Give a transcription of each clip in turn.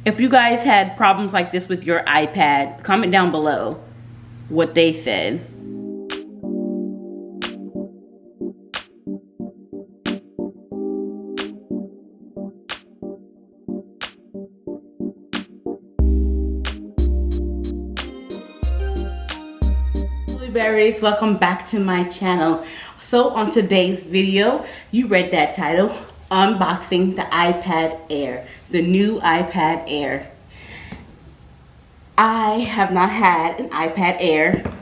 If you guys had problems like this with your iPad, comment down below what they said. Berries, welcome back to my channel. So on today's video, you read that title, unboxing the iPad Air, the new iPad Air. I have not had an iPad Air,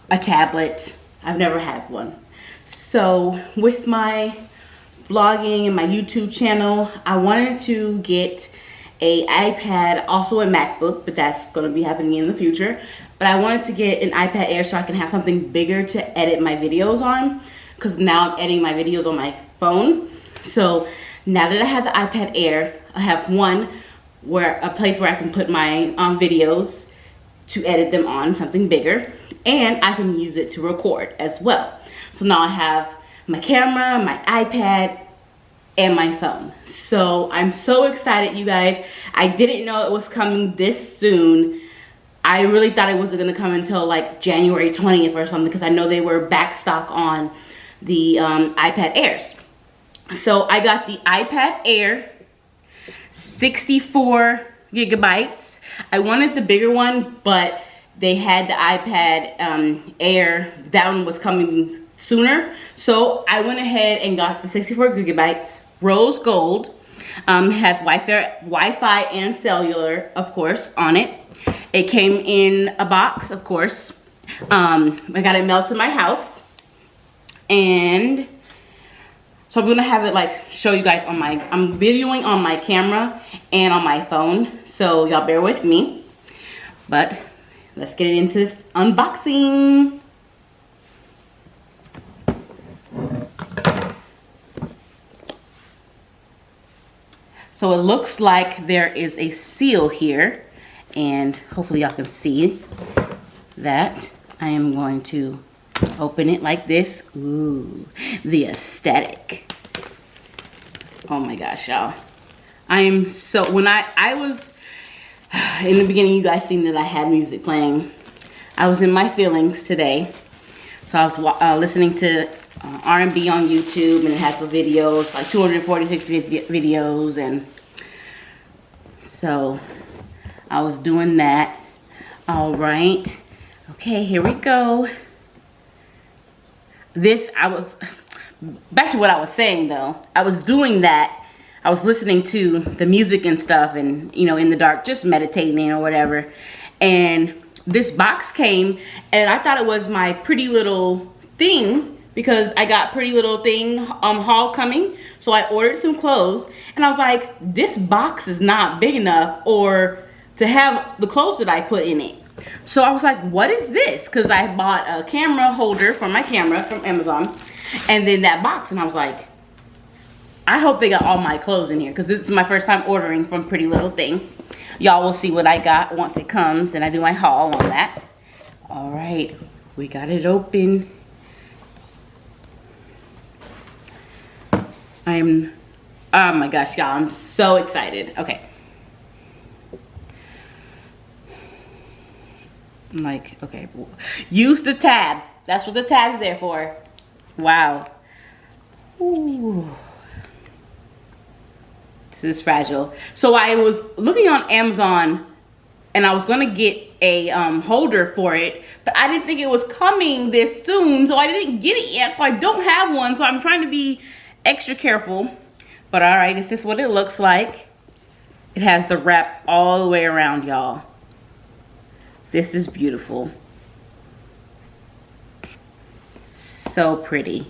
a tablet. I've never had one. So with my vlogging and my YouTube channel, I wanted to get a iPad, also a MacBook, but that's going to be happening in the future. But I wanted to get an iPad Air so I can have something bigger to edit my videos on, because now I'm editing my videos on my phone. So now that I have the iPad Air, I have a place where I can put my videos to edit them on, something bigger, and I can use it to record as well. So now I have my camera, my iPad, and my phone. So I'm so excited, you guys. I didn't know it was coming this soon. I really thought it wasn't gonna come until like January 20th or something, because I know they were back stock on the iPad Airs. So I got the iPad Air, 64 gigabytes. I wanted the bigger one, but they had the iPad Air, that one was coming sooner. So I went ahead and got the 64 gigabytes, rose gold, has Wi-Fi and cellular, of course, on it. It came in a box, of course. I got it mailed to my house. And so I'm gonna have it like show you guys on I'm videoing on my camera and on my phone. So y'all bear with me. But let's get into this unboxing. So it looks like there is a seal here, and hopefully y'all can see that. I am going to open it like this. Ooh, the aesthetic. Oh my gosh, y'all. I am so, when I was, in the beginning, you guys seen that I had music playing. I was in my feelings today. So I was listening to R&B on YouTube, and it has the videos, like 246 videos, and so I was doing that. All right. Okay, here we go. Back to what I was saying though. I was doing that. I was listening to the music and stuff, and, you know, in the dark, just meditating or whatever. And this box came, and I thought it was my Pretty Little Thing, because I got Pretty Little Thing haul coming. So I ordered some clothes, and I was like, this box is not big enough or to have the clothes that I put in it. So I was like, what is this? Because I bought a camera holder for my camera from Amazon, and then that box, and I was like, I hope they got all my clothes in here, because this is my first time ordering from Pretty Little Thing. Y'all will see what I got once it comes and I do my haul on that. All right, we got it open. Oh my gosh, y'all, I'm so excited. Okay. I'm like, okay, use the tab. That's what the tab's there for. Wow. Ooh. This is fragile. So I was looking on Amazon, and I was gonna get a holder for it, but I didn't think it was coming this soon, so I didn't get it yet. So I don't have one, so I'm trying to be extra careful. But all right, this is what it looks like. It has the wrap all the way around, y'all. This is beautiful. So pretty.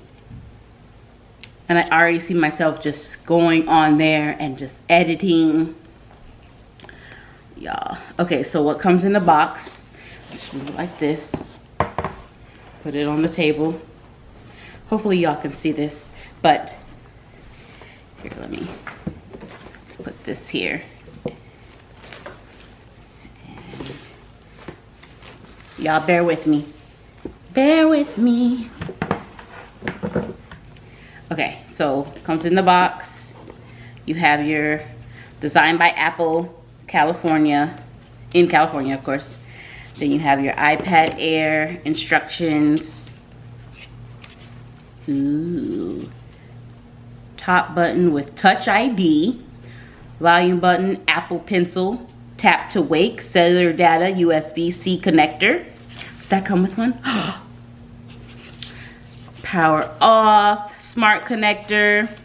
And I already see myself just going on there and just editing. Y'all. Okay, so what comes in the box? Just move it like this. Put it on the table. Hopefully y'all can see this. But here, let me put this here. Y'all bear with me. Bear with me. Okay, so comes in the box. You have your Designed by Apple California, in California, of course. Then you have your iPad Air instructions. Ooh. Top button with Touch ID. Volume button, Apple Pencil, tap to wake, cellular data, USB-C connector. Does that come with one? Power off, smart connector.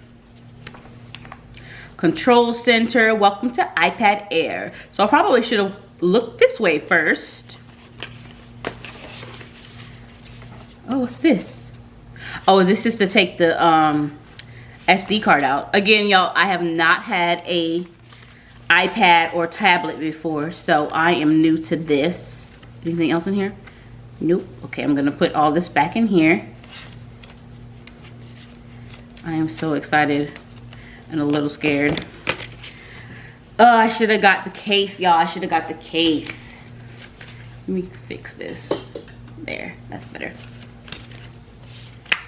Control center, welcome to iPad Air. So I probably should have looked this way first. Oh, what's this? Oh, this is to take the SD card out. Again, y'all, I have not had a iPad or tablet before, so I am new to this. Anything else in here? Nope. Okay, I'm gonna put all this back in here. I am so excited and a little scared. Oh, I should have got the case, y'all. I should have got the case. Let me fix this. There, that's better.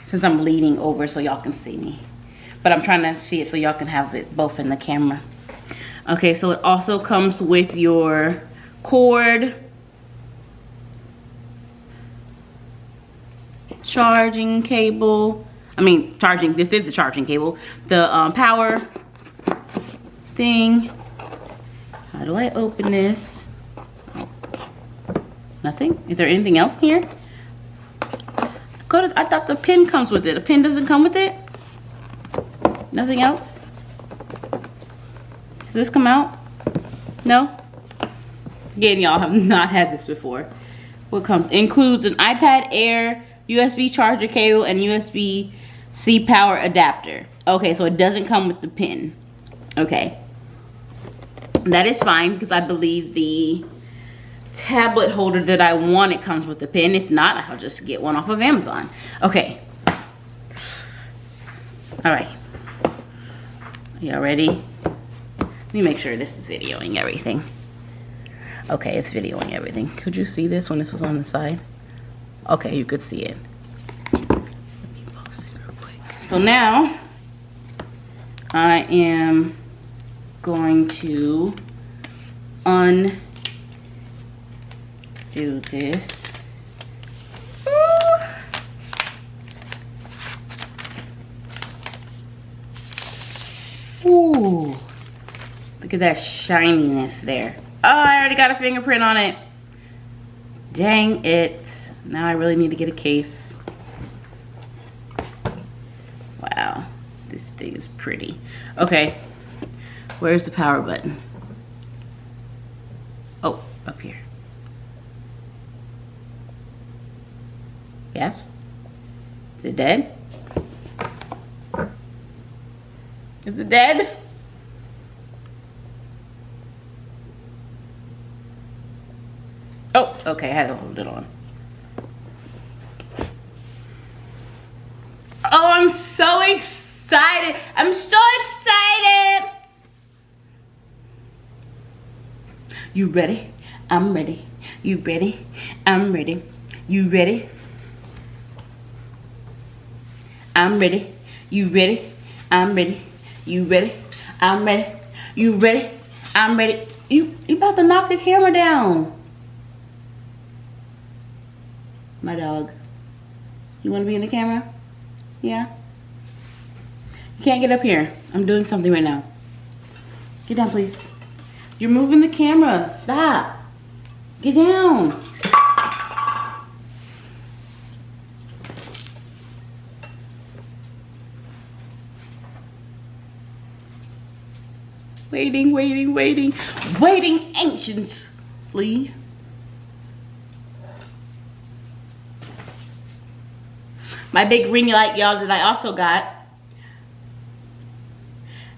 Since I'm leaning over so y'all can see me. But I'm trying to see it so y'all can have it both in the camera. Okay, so it also comes with your cord, charging cable. I mean, charging, this is the charging cable. The power thing. How do I open this? Oh. Nothing? Is there anything else here? I thought the pin comes with it. A pin doesn't come with it? Nothing else? Does this come out? No? Again, y'all have not had this before. What comes? Includes an iPad Air, USB charger cable, and USB-C power adapter. Okay, so it doesn't come with the pin. Okay. That is fine because I believe the tablet holder that I wanted comes with the pin. If not, I'll just get one off of Amazon. Okay. Alright. Y'all ready? Let me make sure this is videoing everything. Okay, it's videoing everything. Could you see this when this was on the side? Okay, you could see it. Let me pause it real quick. So now, I am going to undo this. Ooh, look at that shininess there. Oh, I already got a fingerprint on it. Dang it. Now I really need to get a case. Wow, this thing is pretty. Okay, where's the power button? Oh, up here. Yes? Is it dead? Is it dead? Oh, okay, I had to hold it on. Oh, I'm so excited. I'm so excited. You ready? I'm ready. You ready? I'm ready. You ready? I'm ready. You ready? I'm ready. You ready? I'm ready. You ready? I'm ready. You about to knock the camera down. My dog. You want to be in the camera? Yeah? You can't get up here. I'm doing something right now. Get down, please. You're moving the camera. Stop. Get down. Waiting, waiting, waiting. Waiting anxiously. My big ring light, y'all, that I also got.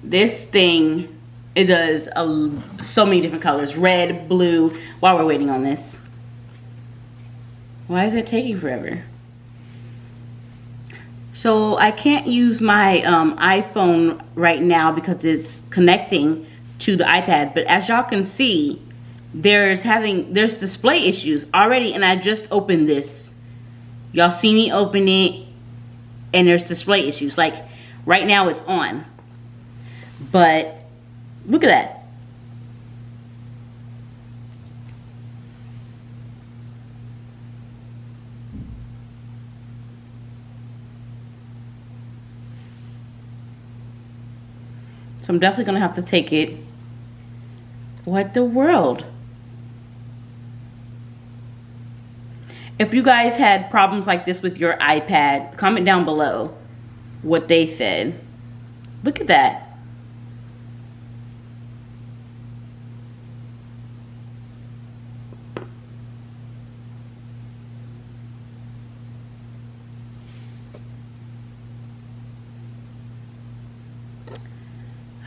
This thing, it does so many different colors. Red, blue. While we're waiting on this. Why is it taking forever? So I can't use my iPhone right now because it's connecting to the iPad. But as y'all can see, there's display issues already, and I just opened this. Y'all see me open it, and there's display issues. Like, right now it's on. But, look at that. So I'm definitely gonna have to take it. What the world? If you guys had problems like this with your iPad, comment down below what they said. Look at that.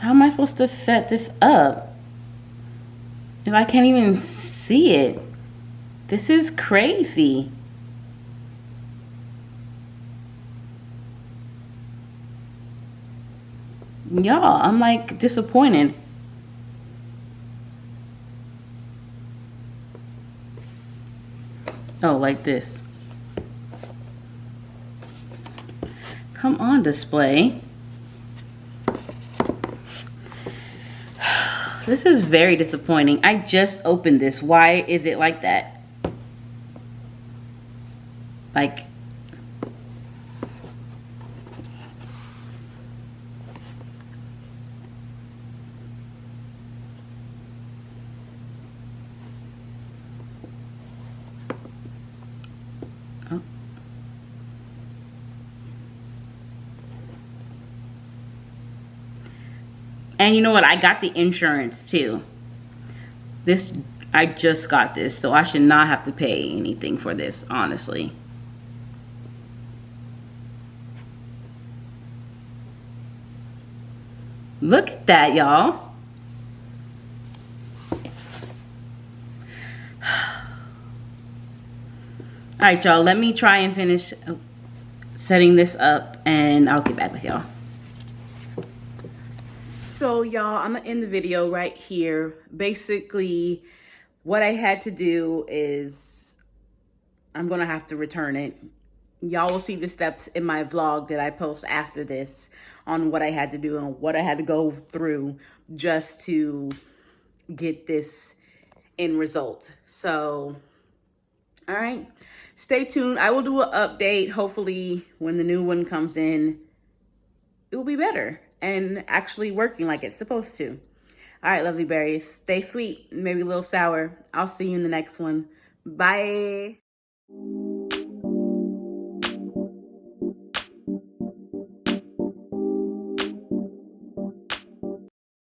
How am I supposed to set this up if I can't even see it? This is crazy. Y'all, I'm like disappointed. Oh, like this. Come on, display. This is very disappointing. I just opened this. Why is it like that? Like, oh. And you know what? I got the insurance too. I just got this, so I should not have to pay anything for this, honestly. Look at that, y'all. All right, y'all, let me try and finish setting this up and I'll get back with y'all. So y'all, I'm gonna end the video right here. Basically, what I had to do is I'm gonna have to return it. Y'all will see the steps in my vlog that I post after this on what I had to do and what I had to go through just to get this end result. So, all right, stay tuned. I will do an update. Hopefully when the new one comes in, it will be better and actually working like it's supposed to. All right, lovely berries. Stay sweet, maybe a little sour. I'll see you in the next one. Bye.